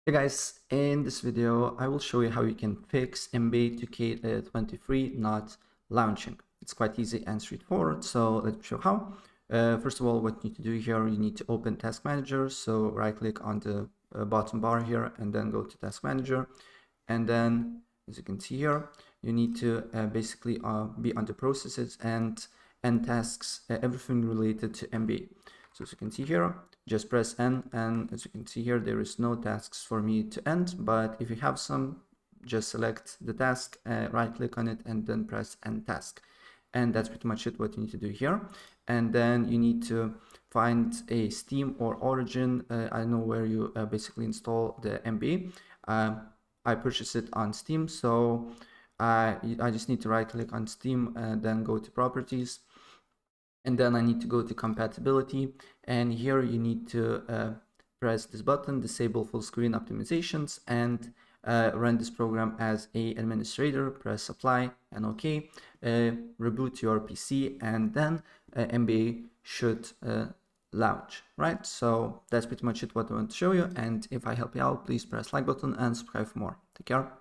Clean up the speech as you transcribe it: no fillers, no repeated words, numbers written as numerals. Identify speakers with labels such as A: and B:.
A: Hey guys, in this video I will show you how you can fix MBA 2K23 not launching. It's quite easy and straightforward, so let's show how. First of all, what you need to do here, you need to open Task Manager. So right click on the bottom bar here and then go to Task Manager. And then as you can see here, you need to basically be under processes and tasks, everything related to MBA. So as you can see here, just press N, and as you can see here, there is no tasks for me to end, but if you have some, just select the task, right click on it, and then press End Task. And that's pretty much it what you need to do here. And then you need to find a Steam or Origin. I know where you basically install the MBA. I purchased it on Steam, so I just need to right click on Steam and then go to Properties. And then I need to go to compatibility, and here you need to press this button, disable full screen optimizations, and run this program as a administrator. Press apply and OK. Reboot your PC, and then MBA should launch, right? So that's pretty much it what I want to show you, and if I help you out, please press like button and subscribe for more. Take care.